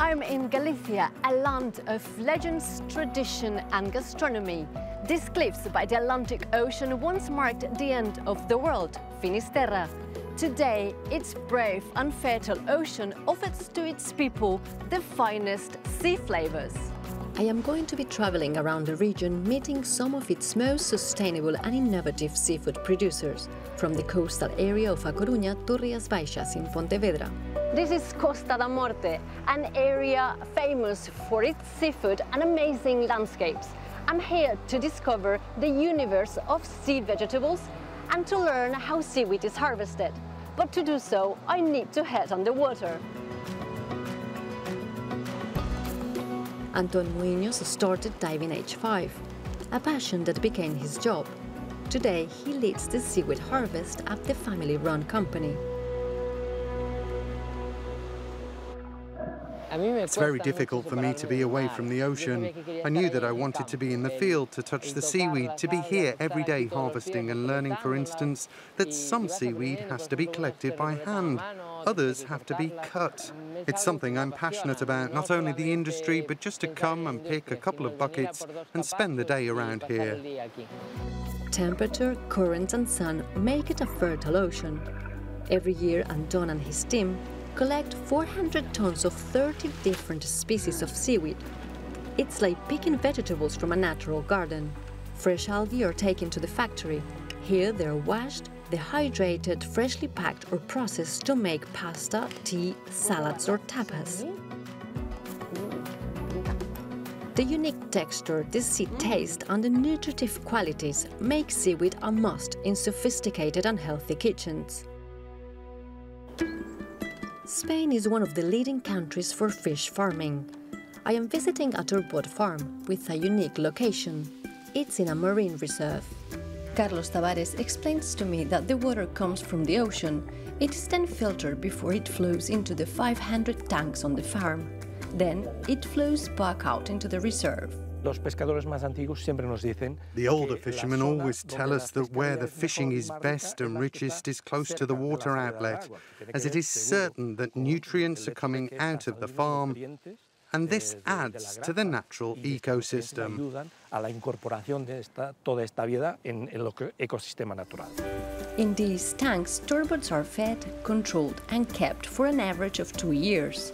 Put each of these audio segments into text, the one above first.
I'm in Galicia, a land of legends, tradition and gastronomy. These cliffs by the Atlantic Ocean once marked the end of the world, Finisterre. Today, its brave and fertile ocean offers to its people the finest sea flavors. I am going to be traveling around the region, meeting some of its most sustainable and innovative seafood producers, from the coastal area of A Coruña to Rías Baixas in Pontevedra. This is Costa da Morte, an area famous for its seafood and amazing landscapes. I'm here to discover the universe of sea vegetables and to learn how seaweed is harvested. But to do so, I need to head underwater. Anton Muñoz started diving age 5, a passion that became his job. Today, he leads the seaweed harvest at the family-run company. It's very difficult for me to be away from the ocean. I knew that I wanted to be in the field, to touch the seaweed, to be here every day harvesting and learning, for instance, that some seaweed has to be collected by hand, others have to be cut. It's something I'm passionate about, not only the industry, but just to come and pick a couple of buckets and spend the day around here. Temperature, current and sun make it a fertile ocean. Every year, Anton and his team collect 400 tons of 30 different species of seaweed. It's like picking vegetables from a natural garden. Fresh algae are taken to the factory. Here they're washed, dehydrated, freshly packed or processed to make pasta, tea, salads or tapas. The unique texture, the sea taste and the nutritive qualities make seaweed a must in sophisticated and healthy kitchens. Spain is one of the leading countries for fish farming. I am visiting a turbot farm with a unique location. It's in a marine reserve. Carlos Tavares explains to me that the water comes from the ocean. It is then filtered before it flows into the 500 tanks on the farm. Then it flows back out into the reserve. The older fishermen always tell us that where the fishing is best and richest is close to the water outlet, as it is certain that nutrients are coming out of the farm, and this adds to the natural ecosystem. In these tanks, turbots are fed, controlled and kept for an average of 2 years.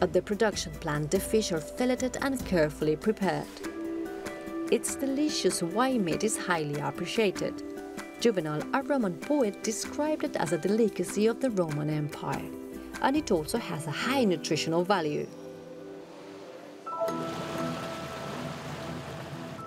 At the production plant, the fish are filleted and carefully prepared. Its delicious white meat is highly appreciated. Juvenal, a Roman poet, described it as a delicacy of the Roman Empire, and it also has a high nutritional value.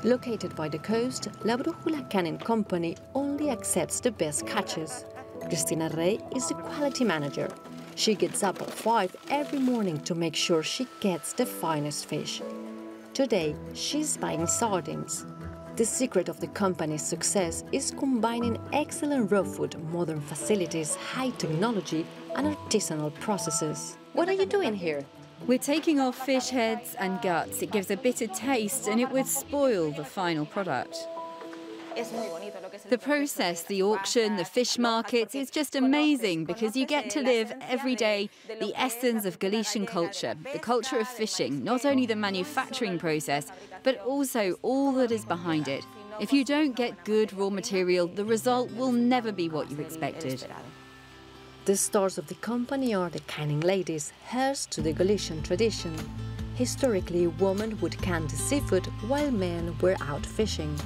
Located by the coast, La Brújula Canning Company only accepts the best catches. Cristina Rey is the quality manager. She gets up at 5 every morning to make sure she gets the finest fish. Today, she's buying sardines. The secret of the company's success is combining excellent raw food, modern facilities, high technology and artisanal processes. What are you doing here? We're taking off fish heads and guts. It gives a bitter taste and it would spoil the final product. The process, the auction, the fish markets is just amazing because you get to live every day the essence of Galician culture, the culture of fishing, not only the manufacturing process, but also all that is behind it. If you don't get good raw material, the result will never be what you expected. The stars of the company are the canning ladies, heirs to the Galician tradition. Historically, women would can the seafood while men were out fishing.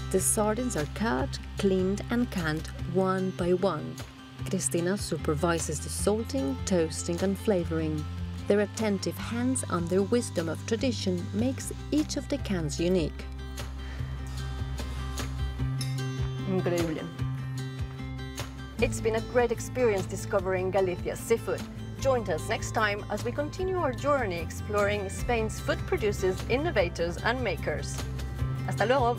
The sardines are cut, cleaned and canned one by one. Cristina supervises the salting, toasting and flavouring. Their attentive hands and their wisdom of tradition makes each of the cans unique. Increíble. It's been a great experience discovering Galicia's seafood. Join us next time as we continue our journey exploring Spain's food producers, innovators and makers. Hasta luego!